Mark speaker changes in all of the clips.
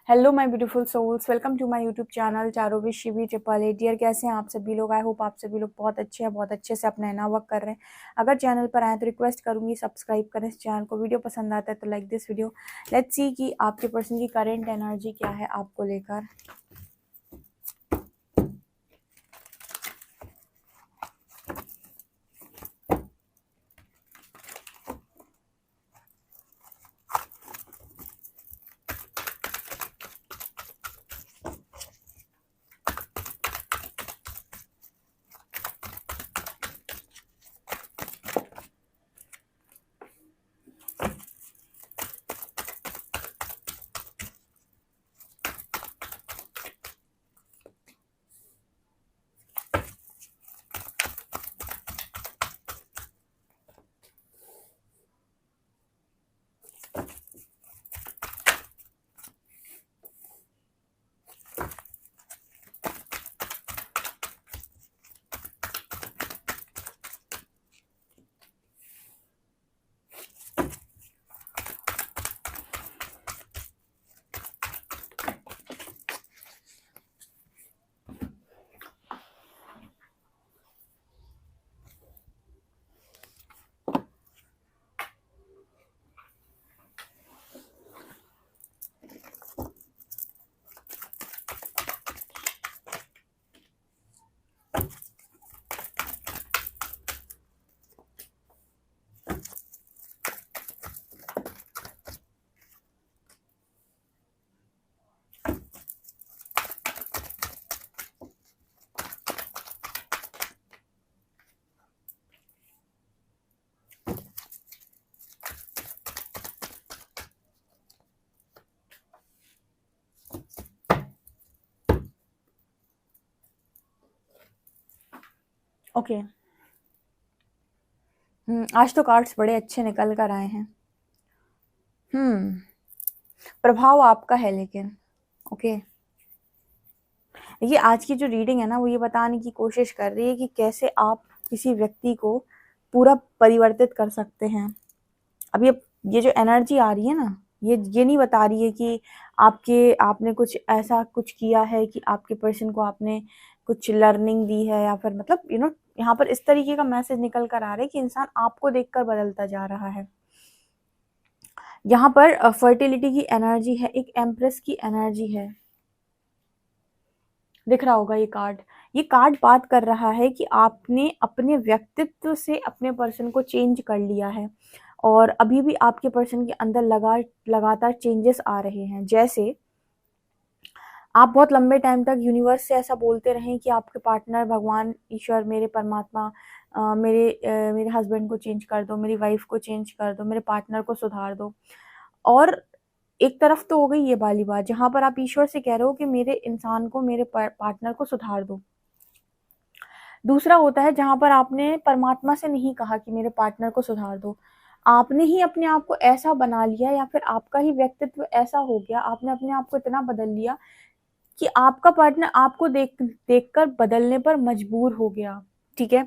Speaker 1: Hello my beautiful souls, welcome to my YouTube channel चारों विश शिवी ट्रिपल एट। डियर, कैसे हैं आप सभी लोग? आई होप आप सभी लोग बहुत अच्छे हैं, बहुत अच्छे से अपना इना वर्क कर रहे हैं। अगर चैनल पर आए तो रिक्वेस्ट करूंगी सब्सक्राइब करें इस चैनल को। वीडियो पसंद आता है तो like this video. Let's see कि आपके पर्सन की करेंट एनर्जी क्या है आपको लेकर। ओके। आज तो कार्ड्स बड़े अच्छे निकल कर आए हैं। प्रभाव आपका है लेकिन। ओके, ये आज की जो रीडिंग है ना, वो ये बताने की कोशिश कर रही है कि कैसे आप किसी व्यक्ति को पूरा परिवर्तित कर सकते हैं। अब ये जो एनर्जी आ रही है ना, ये नहीं बता रही है कि आपने कुछ ऐसा कुछ किया है कि आपके पर्सन को आपने कुछ लर्निंग दी है, या फिर मतलब यहाँ पर इस तरीके का मैसेज निकल कर आ रहा है कि इंसान आपको देखकर बदलता जा रहा है। यहाँ पर फर्टिलिटी की एनर्जी है, एक एम्प्रेस की एनर्जी है। दिख रहा होगा ये कार्ड बात कर रहा है कि आपने अपने व्यक्तित्व से अपने पर्सन को चेंज कर लिया है, और अभी भी आपके पर्सन के अंदर लगातार चेंजेस आ रहे हैं। जैसे आप बहुत लंबे टाइम तक यूनिवर्स से ऐसा बोलते रहें कि आपके पार्टनर, भगवान, ईश्वर, मेरे परमात्मा, मेरे हस्बैंड को चेंज कर दो, मेरी वाइफ को चेंज कर दो, मेरे पार्टनर को सुधार दो। और एक तरफ तो हो गई ये वाली बात जहां पर आप ईश्वर से कह रहे हो कि मेरे इंसान को, मेरे पार्टनर को सुधार दो। दूसरा होता है जहां पर आपने परमात्मा से नहीं कहा कि मेरे पार्टनर को सुधार दो, आपने ही अपने आप को ऐसा बना लिया, या फिर आपका ही व्यक्तित्व ऐसा हो गया, आपने अपने आप को इतना बदल लिया कि आपका पार्टनर आपको देखकर बदलने पर मजबूर हो गया। ठीक है।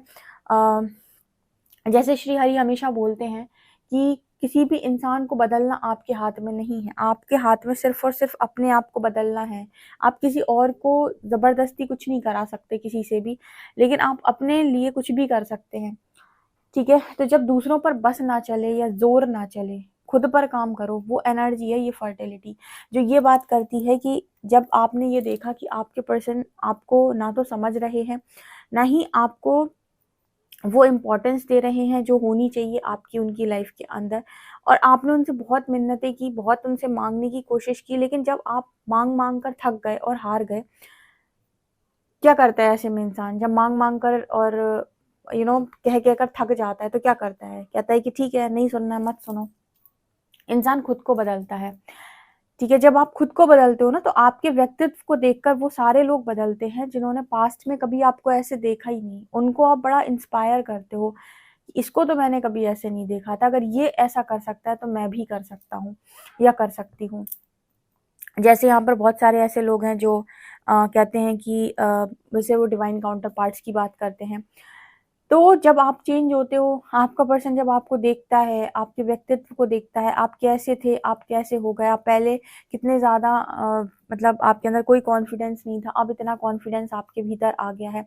Speaker 1: जैसे श्री हरि हमेशा बोलते हैं कि किसी भी इंसान को बदलना आपके हाथ में नहीं है, आपके हाथ में सिर्फ और सिर्फ अपने आप को बदलना है। आप किसी और को जबरदस्ती कुछ नहीं करा सकते किसी से भी, लेकिन आप अपने लिए कुछ भी कर सकते हैं। ठीक है, तो जब दूसरों पर बस ना चले या जोर ना चले, खुद पर काम करो, वो एनर्जी है ये फर्टिलिटी, जो ये बात करती है कि जब आपने ये देखा कि आपके पर्सन आपको ना तो समझ रहे हैं, ना ही आपको वो इम्पोर्टेंस दे रहे हैं जो होनी चाहिए आपकी उनकी लाइफ के अंदर, और आपने उनसे बहुत मिन्नतें की, बहुत उनसे मांगने की कोशिश की, लेकिन जब आप मांग मांग कर थक गए और हार गए, क्या करता है ऐसे में इंसान? जब मांग मांग कर और कह कह कर थक जाता है तो क्या करता है? कहता है कि ठीक है, नहीं सुनना है मत सुनो। इंसान खुद को बदलता है। ठीक है, जब आप खुद को बदलते हो ना, तो आपके व्यक्तित्व को देखकर वो सारे लोग बदलते हैं जिन्होंने पास्ट में कभी आपको ऐसे देखा ही नहीं। उनको आप बड़ा इंस्पायर करते हो, इसको तो मैंने कभी ऐसे नहीं देखा था, अगर ये ऐसा कर सकता है तो मैं भी कर सकता हूँ या कर सकती हूँ। जैसे यहाँ पर बहुत सारे ऐसे लोग हैं जो कहते हैं कि वैसे वो डिवाइन काउंटर पार्ट्स की बात करते हैं। तो जब आप चेंज होते हो, आपका पर्सन जब आपको देखता है, आपके व्यक्तित्व को देखता है, आप कैसे थे, आप कैसे हो गए, आप पहले कितने ज़्यादा मतलब आपके अंदर कोई कॉन्फिडेंस नहीं था, अब इतना कॉन्फिडेंस आपके भीतर आ गया है।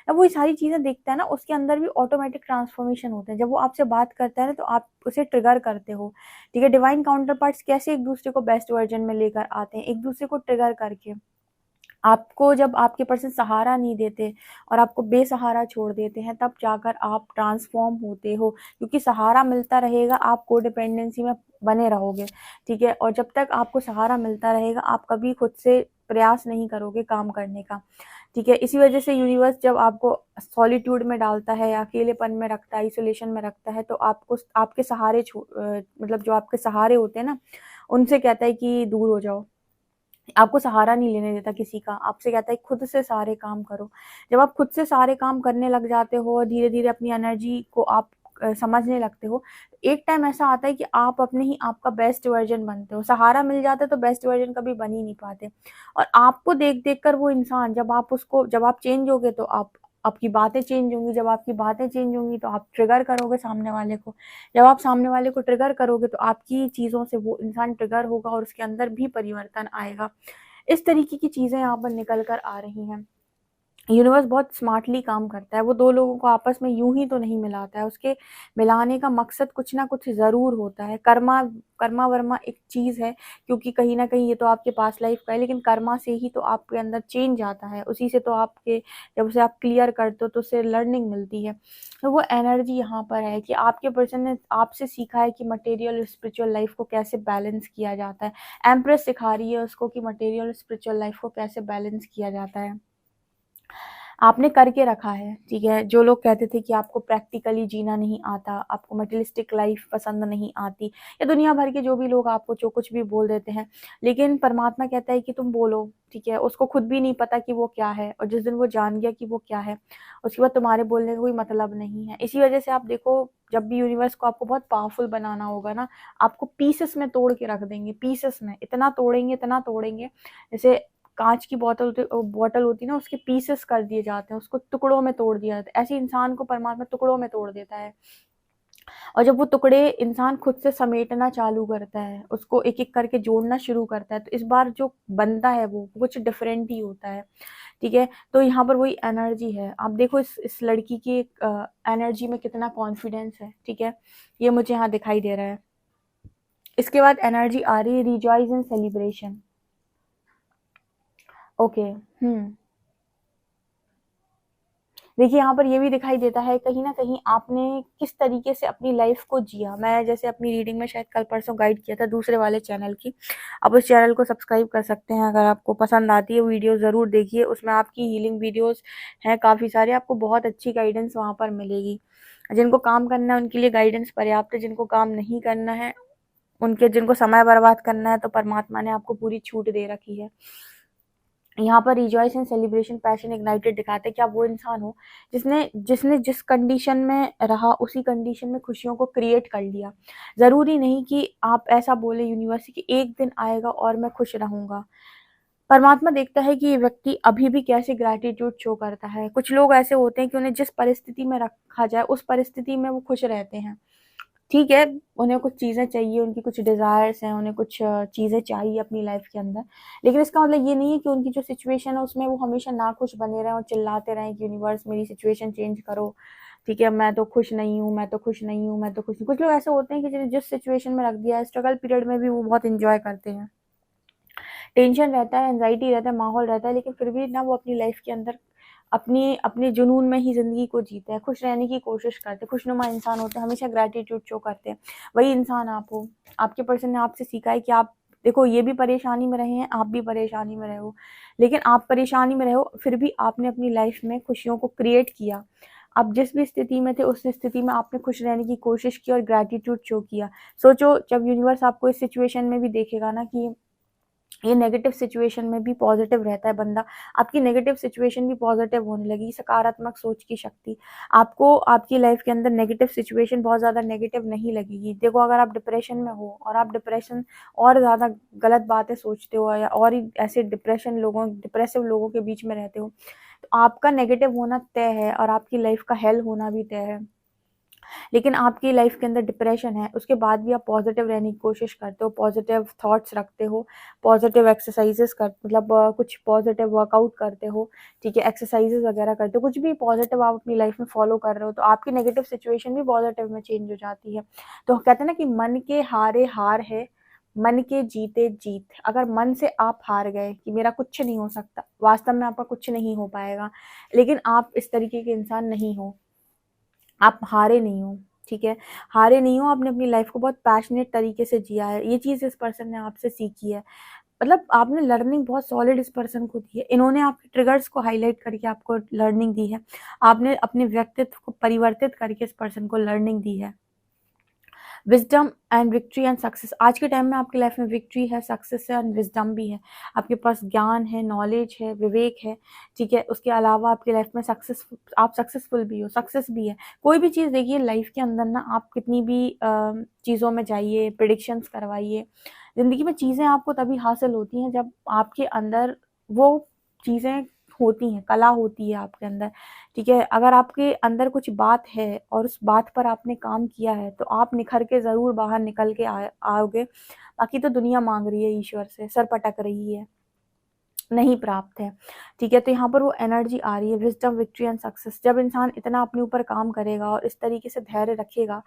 Speaker 1: जब वो ये सारी चीज़ें देखता है ना, उसके अंदर भी ऑटोमेटिक ट्रांसफॉर्मेशन होते हैं। जब वो आपसे बात करता है ना, तो आप उसे ट्रिगर करते हो, ठीक है? डिवाइन काउंटर पार्ट्स कैसे एक दूसरे को बेस्ट वर्जन में लेकर आते हैं, एक दूसरे को ट्रिगर करके। आपको जब आपके पर्सन सहारा नहीं देते और आपको बेसहारा छोड़ देते हैं, तब जाकर आप ट्रांसफॉर्म होते हो, क्योंकि सहारा मिलता रहेगा, आप कोडिपेंडेंसी में बने रहोगे, ठीक है? और जब तक आपको सहारा मिलता रहेगा, आप कभी खुद से प्रयास नहीं करोगे काम करने का, ठीक है? इसी वजह से यूनिवर्स जब आपको सॉलिट्यूड में डालता है या अकेलेपन में रखता है, आइसोलेशन में रखता है, तो आपको आपके सहारे मतलब जो आपके सहारे होते हैं ना, उनसे कहता है कि दूर हो जाओ। आपको सहारा नहीं लेने देता किसी का, आपसे कहता है खुद से सारे काम करो। जब आप खुद से सारे काम करने लग जाते हो और धीरे-धीरे अपनी एनर्जी को आप समझने लगते हो, एक टाइम ऐसा आता है कि आप अपने ही आप का बेस्ट वर्ज़न बनते हो। सहारा मिल जाता है तो बेस्ट वर्ज़न कभी बन ही नहीं पाते। और आपको देख-देख कर वो इंसान जब आप चेंज होगे तो आपकी बातें चेंज होंगी, जब आपकी बातें चेंज होंगी तो आप ट्रिगर करोगे सामने वाले को। जब आप सामने वाले को ट्रिगर करोगे तो आपकी चीज़ों से वो इंसान ट्रिगर होगा और उसके अंदर भी परिवर्तन आएगा। इस तरीके की चीज़ें यहाँ पर निकल कर आ रही हैं। यूनिवर्स बहुत स्मार्टली काम करता है, वो 2 लोगों को आपस में यूँ ही तो नहीं मिलाता है, उसके मिलाने का मकसद कुछ ना कुछ ज़रूर होता है। कर्मा-वर्मा एक चीज़ है, क्योंकि कहीं न कहीं ये तो आपके पास्ट लाइफ़ का है, लेकिन कर्मा से ही तो आपके अंदर चेंज आता है, उसी से तो आपके जब उसे आप क्लियर करते हो तो उससे लर्निंग मिलती है। तो वो एनर्जी यहाँ पर है कि आपके पर्सन ने आपसे सीखा है कि मटेरियल और स्पिरिचुअल लाइफ़ को कैसे बैलेंस किया जाता है। एम्प्रेस सिखा रही है उसको कि मटेरियल और स्पिरिचुअल लाइफ़ को कैसे बैलेंस किया जाता है। आपने करके रखा है, ठीक है? जो लोग कहते थे कि आपको प्रैक्टिकली जीना नहीं आता, आपको मटेरियलिस्टिक लाइफ़ पसंद नहीं आती, या दुनिया भर के जो भी लोग आपको जो कुछ भी बोल देते हैं, लेकिन परमात्मा कहता है कि तुम बोलो, ठीक है? उसको खुद भी नहीं पता कि वो क्या है, और जिस दिन वो जान गया कि वो क्या है, उसके बाद तुम्हारे बोलने का कोई मतलब नहीं है। इसी वजह से आप देखो, जब भी यूनिवर्स को आपको बहुत पावरफुल बनाना होगा ना, आपको पीसेस में तोड़ के रख देंगे, पीसेस में। इतना तोड़ेंगे, जैसे काँच की बॉटल होती है ना, उसके पीसेस कर दिए जाते हैं, उसको टुकड़ों में तोड़ दिया जाता है। ऐसे इंसान को परमात्मा टुकड़ों में तोड़ देता है। और जब वो टुकड़े इंसान खुद से समेटना चालू करता है, उसको एक-एक करके जोड़ना शुरू करता है, तो इस बार जो बनता है वो कुछ डिफरेंट ही होता है, ठीक है? तो यहाँ पर वही एनर्जी है। आप देखो इस लड़की की एनर्जी में कितना कॉन्फिडेंस है, ठीक है? ये मुझे यहाँ दिखाई दे रहा है। इसके बाद एनर्जी आ रही है रिजॉइस एंड सेलिब्रेशन। ओके, देखिए, यहाँ पर ये भी दिखाई देता है कहीं न कहीं आपने किस तरीके से अपनी लाइफ़ को जिया। मैं जैसे अपनी रीडिंग में शायद कल-परसों गाइड किया था दूसरे वाले चैनल की। आप उस चैनल को सब्सक्राइब कर सकते हैं, अगर आपको पसंद आती है वीडियो ज़रूर देखिए। उसमें आपकी हीलिंग वीडियोज़ हैं काफ़ी सारे, आपको बहुत अच्छी गाइडेंस वहाँ पर मिलेगी। जिनको काम करना है उनके लिए गाइडेंस पर्याप्त है, जिनको काम नहीं करना है, उनके जिनको समय बर्बाद करना है, तो परमात्मा ने आपको पूरी छूट दे रखी है। यहाँ पर rejoice and celebration passion ignited दिखाते हैं कि आप वो इंसान हो जिसने जिसने जिस कंडीशन में रहा उसी कंडीशन में खुशियों को क्रिएट कर लिया। ज़रूरी नहीं कि आप ऐसा बोले यूनिवर्स कि एक दिन आएगा और मैं खुश रहूँगा। परमात्मा देखता है कि ये व्यक्ति अभी भी कैसे ग्रैटिट्यूड शो करता है। कुछ लोग ऐसे होते हैं कि उन्हें जिस परिस्थिति में रखा जाए उस परिस्थिति में वो खुश रहते हैं। ठीक है, उन्हें कुछ चीज़ें चाहिए, उनकी कुछ डिज़ायर्स हैं, उन्हें कुछ चीज़ें चाहिए अपनी लाइफ़ के अंदर। लेकिन इसका मतलब ये नहीं है कि उनकी जो सिचुएशन है उसमें वो हमेशा नाखुश बने रहें और चिल्लाते रहें कि यूनिवर्स मेरी सिचुएशन चेंज करो, ठीक है? मैं तो खुश नहीं हूँ, मैं तो खुश नहीं हूँ, मैं तो खुश नहीं। कुछ लोग ऐसे होते हैं कि जिन्हें जिस सिचुएशन में रख दिया है, स्ट्रगल पीरियड में भी वो बहुत एन्जॉय करते हैं। टेंशन रहता है, एंग्ज़ायटी रहता है, माहौल रहता है, लेकिन फिर भी ना वो अपनी लाइफ़ के अंदर अपनी अपने जुनून में ही ज़िंदगी को जीते हैं, खुश रहने की कोशिश करते हैं, खुशनुमा इंसान होते हैं, हमेशा ग्रैटिट्यूड शो करते हैं। वही इंसान आप हो, आपके पर्सन ने आपसे सीखा है कि आप देखो ये भी परेशानी में रहे हैं, आप भी परेशानी में रहे हो, लेकिन आप परेशानी में रहे हो, फिर भी आपने अपनी लाइफ़ में खुशियों को क्रिएट किया। आप जिस भी स्थिति में थे, उस स्थिति में आपने खुश रहने की कोशिश की और ग्रैटिट्यूड शो किया। सोचो जब यूनिवर्स आपको इस सिचुएशन में भी देखेगा ना कि ये नेगेटिव सिचुएशन में भी पॉजिटिव रहता है बंदा, आपकी नेगेटिव सिचुएशन भी पॉजिटिव होने लगेगी, सकारात्मक सोच की शक्ति। आपको आपकी लाइफ के अंदर नेगेटिव सिचुएशन बहुत ज़्यादा नेगेटिव नहीं लगेगी। देखो अगर आप डिप्रेशन में हो और आप डिप्रेशन और ज़्यादा गलत बातें सोचते हो या और ही ऐसे डिप्रेसिव लोगों के बीच में रहते हो, तो आपका नेगेटिव होना तय है और आपकी लाइफ का हेल होना भी तय है। लेकिन आपकी लाइफ के अंदर डिप्रेशन है, उसके बाद भी आप पॉजिटिव रहने की कोशिश करते हो, पॉजिटिव थॉट्स रखते हो, पॉजिटिव एक्सरसाइजेस कर मतलब कुछ पॉजिटिव वर्कआउट करते हो, ठीक है, एक्सरसाइजेस वगैरह करते हो, कुछ भी पॉजिटिव आप अपनी लाइफ में फॉलो कर रहे हो, तो आपकी नेगेटिव सिचुएशन भी पॉजिटिव में चेंज हो जाती है। तो कहते हैं ना कि मन के हारे हार है, मन के जीते जीत। अगर मन से आप हार गए कि मेरा कुछ नहीं हो सकता, वास्तव में आपका कुछ नहीं हो पाएगा, लेकिन आप इस तरीके के इंसान नहीं हो, आप हारे नहीं हो, ठीक है, हारे नहीं हो, आपने अपनी लाइफ को बहुत पैशनेट तरीके से जिया है, ये चीज़ इस पर्सन ने आपसे सीखी है, मतलब आपने लर्निंग बहुत सॉलिड इस पर्सन को दी है, इन्होंने आपके ट्रिगर्स को हाईलाइट करके आपको लर्निंग दी है, आपने अपने व्यक्तित्व को परिवर्तित करके इस पर्सन को लर्निंग दी है। Wisdom and victory and success, आज के टाइम में आपकी लाइफ में विक्ट्री है, सक्सेस है और विजडम भी है, आपके पास ज्ञान है, नॉलेज है, विवेक है, ठीक है, उसके अलावा आपकी लाइफ में आप सक्सेसफुल भी हो, सक्सेस भी है। कोई भी चीज़ देखिए लाइफ के अंदर ना, आप कितनी भी चीज़ों में जाइए, प्रिडिक्शंस करवाइए, ज़िंदगी में चीज़ें आपको तभी हासिल होती हैं जब आपके अंदर वो चीज़ें होती हैं, कला होती है आपके अंदर, ठीक है। अगर आपके अंदर कुछ बात है और उस बात पर आपने काम किया है, तो आप निखर के ज़रूर बाहर निकल के आओगे। बाकी तो दुनिया मांग रही है ईश्वर से, सर पटक रही है, नहीं प्राप्त है, ठीक है। तो यहाँ पर वो एनर्जी आ रही है, विजडम, विक्ट्री एंड सक्सेस। जब इंसान इतना अपने ऊपर काम करेगा और इस तरीके से धैर्य रखेगा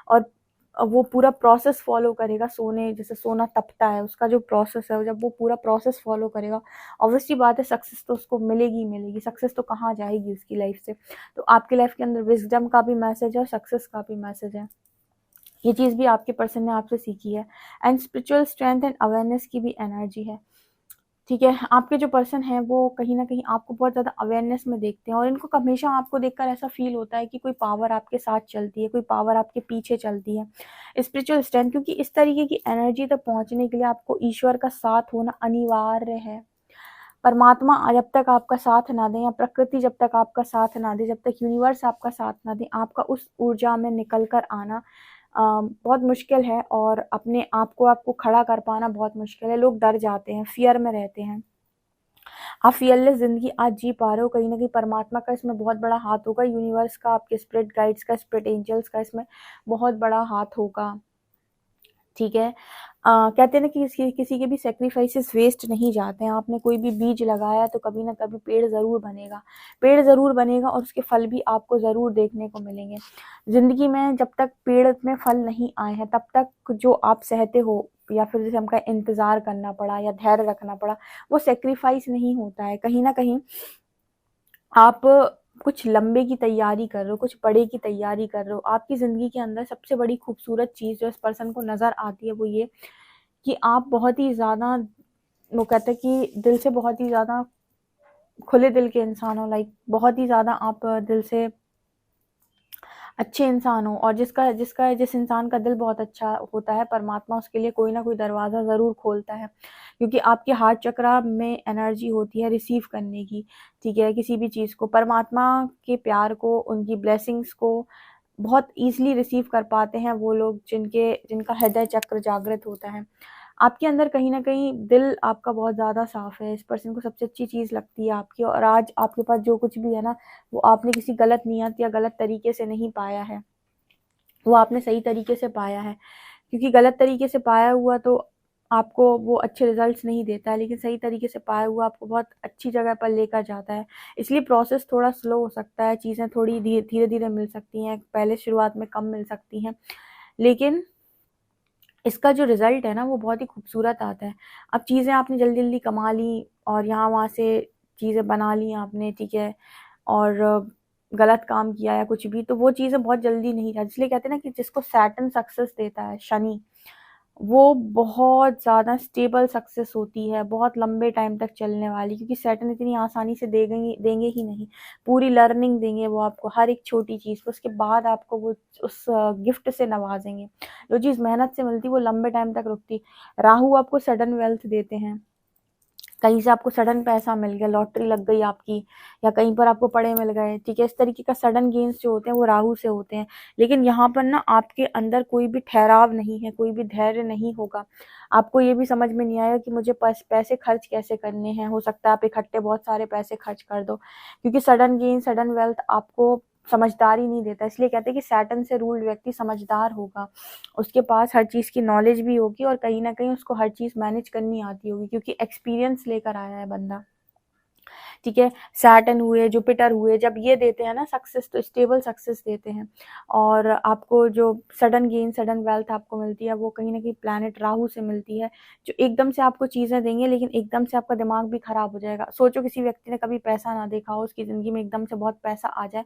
Speaker 1: और वो पूरा प्रोसेस फॉलो करेगा, सोने जैसे सोना तपता है, उसका जो प्रोसेस है, जब वो पूरा प्रोसेस फॉलो करेगा, ऑब्वियसली बात है सक्सेस तो उसको मिलेगी ही मिलेगी, सक्सेस तो कहाँ जाएगी उसकी लाइफ से। तो आपकी लाइफ के अंदर विजडम का भी मैसेज है और सक्सेस का भी मैसेज है, ये चीज़ भी आपके पर्सन ने आपसे सीखी है। And spiritual strength and awareness की भी एनर्जी है, ठीक है। आपके जो पर्सन है वो कहीं न कहीं आपको बहुत ज़्यादा अवेयरनेस में देखते हैं और इनको हमेशा आपको देखकर ऐसा फ़ील होता है कि कोई पावर आपके साथ चलती है, कोई पावर आपके पीछे चलती है। स्पिरिचुअल स्ट्रेंथ, क्योंकि इस तरीके की एनर्जी तक पहुँचने के लिए आपको ईश्वर का साथ होना अनिवार्य है। परमात्मा जब तक आपका साथ ना दें या प्रकृति जब तक आपका साथ ना दे, जब तक यूनिवर्स आपका साथ ना दे, आपका उस ऊर्जा में निकल कर आना बहुत मुश्किल है और अपने आप को आपको खड़ा कर पाना बहुत मुश्किल है। लोग डर जाते हैं, फ़ियर में रहते हैं। आप फ़ियरलेस ज़िंदगी आज जी पा रहे हो, कहीं न कहीं परमात्मा का इसमें बहुत बड़ा हाथ होगा, यूनिवर्स का, आपके स्पिरिट गाइड्स का, स्पिरिट एंजल्स का इसमें बहुत बड़ा हाथ होगा, ठीक है। कहते हैं ना कि किसी किसी के भी सैक्रिफाइसेस वेस्ट नहीं जाते हैं। आपने कोई भी बीज लगाया तो कभी ना कभी पेड़ ज़रूर बनेगा, पेड़ ज़रूर बनेगा और उसके फल भी आपको ज़रूर देखने को मिलेंगे। ज़िंदगी में जब तक पेड़ में फल नहीं आए हैं, तब तक जो आप सहते हो या फिर जैसे हम कहें इंतज़ार करना पड़ा या धैर्य रखना पड़ा, वो सैक्रिफाइस नहीं होता है। कहीं न कहीं आप कुछ लंबे की तैयारी कर रहे हो, कुछ बड़े की तैयारी कर रहे हो। आपकी ज़िंदगी के अंदर सबसे बड़ी खूबसूरत चीज़ जो इस पर्सन को नज़र आती है वो ये कि आप बहुत ही ज़्यादा, वो कहते हैं कि दिल से बहुत ही ज़्यादा खुले दिल के इंसान हो, लाइक बहुत ही ज़्यादा आप दिल से अच्छे इंसान हो और जिस इंसान का दिल बहुत अच्छा होता है, परमात्मा उसके लिए कोई ना कोई दरवाज़ा ज़रूर खोलता है, क्योंकि आपके हार्ट चक्रा में एनर्जी होती है रिसीव करने की, ठीक है, किसी भी चीज़ को, परमात्मा के प्यार को, उनकी ब्लेसिंग्स को बहुत ईज़िली रिसीव कर पाते हैं वो लोग जिनका हृदय चक्र जागृत होता है। आपके अंदर कहीं न कहीं दिल आपका बहुत ज़्यादा साफ़ है, इस पर्सन को सबसे अच्छी चीज़ लगती है आपकी, और आज आपके पास जो कुछ भी है ना, वो आपने किसी गलत नियत या गलत तरीके से नहीं पाया है, वो आपने सही तरीके से पाया है। क्योंकि गलत तरीके से पाया हुआ तो आपको वो अच्छे रिज़ल्ट्स नहीं देता है, लेकिन सही तरीके से पाया हुआ आपको बहुत अच्छी जगह पर लेकर जाता है। इसलिए प्रोसेस थोड़ा स्लो हो सकता है, चीज़ें थोड़ी धीरे-धीरे मिल सकती हैं, पहले शुरुआत में कम मिल सकती हैं, लेकिन इसका जो रिज़ल्ट है ना वो बहुत ही खूबसूरत आता है। अब चीज़ें आपने जल्दी-जल्दी कमा ली और यहाँ-वहाँ से चीज़ें बना ली आपने, ठीक है, और गलत काम किया या कुछ भी, तो वो चीज़ें बहुत जल्दी नहीं जाती। इसलिए कहते हैं ना कि जिसको सैटर्न सक्सेस देता है, शनि, वो बहुत ज़्यादा स्टेबल सक्सेस होती है, बहुत लंबे टाइम तक चलने वाली, क्योंकि सैटर्न इतनी आसानी से देंगे ही नहीं। पूरी लर्निंग देंगे वो आपको हर एक छोटी चीज़ को, उसके बाद आपको वो उस गिफ्ट से नवाज़ेंगे। जो चीज़ मेहनत से मिलती है वो लंबे टाइम तक रुकती। राहु आपको सडन वेल्थ देते हैं, कहीं से आपको सडन पैसा मिल गया, लॉटरी लग गई आपकी, या कहीं पर आपको पड़े मिल गए, ठीक है। इस तरीके का सडन गेन्स जो होते हैं वो राहु से होते हैं। लेकिन यहाँ पर ना आपके अंदर कोई भी ठहराव नहीं है, कोई भी धैर्य नहीं होगा। आपको ये भी समझ में नहीं आएगा कि मुझे पैसे खर्च कैसे करने हैं। हो सकता है आप इकट्ठे बहुत सारे पैसे खर्च कर दो, क्योंकि सडन गेन, सडन वेल्थ आपको समझदारी नहीं देता। इसलिए कहते हैं कि सैटर्न से रूल्ड व्यक्ति समझदार होगा, उसके पास हर चीज़ की नॉलेज भी होगी और कहीं ना कहीं उसको हर चीज़ मैनेज करनी आती होगी, क्योंकि एक्सपीरियंस लेकर आया है बंदा, ठीक है। सैटर्न हुए, जुपिटर हुए, जब ये देते हैं ना सक्सेस, तो स्टेबल सक्सेस देते हैं। और आपको जो सडन गेन, सडन वेल्थ आपको मिलती है, वो कहीं ना कहीं प्लैनेट राहु से मिलती है, जो एकदम से आपको चीज़ें देंगे, लेकिन एकदम से आपका दिमाग भी खराब हो जाएगा। सोचो किसी व्यक्ति ने कभी पैसा ना देखा हो, उसकी ज़िंदगी में एकदम से बहुत पैसा आ जाए,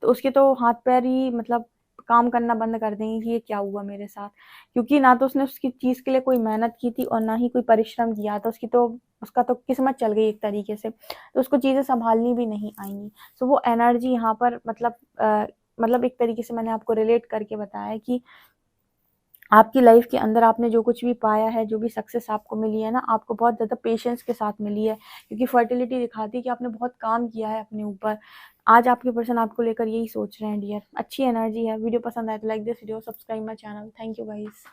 Speaker 1: तो उसके तो हाथ पैर ही मतलब काम करना बंद कर देंगे कि ये क्या हुआ मेरे साथ, क्योंकि ना तो उसने उसकी चीज़ के लिए कोई मेहनत की थी और ना ही कोई परिश्रम किया था। उसका तो किस्मत चल गई एक तरीके से, तो उसको चीज़ें संभालनी भी नहीं आएंगी। सो वो एनर्जी यहाँ पर मतलब एक तरीके से मैंने आपको रिलेट करके बताया है कि आपकी लाइफ के अंदर आपने जो कुछ भी पाया है, जो भी सक्सेस आपको मिली है ना, आपको बहुत ज़्यादा पेशेंस के साथ मिली है, क्योंकि फर्टिलिटी दिखाती है कि आपने बहुत काम किया है अपने ऊपर। आज आपके पर्सन आपको लेकर यही सोच रहे हैं डियर। अच्छी एनर्जी है। वीडियो पसंद आए तो like this video, subscribe my channel. Thank you guys.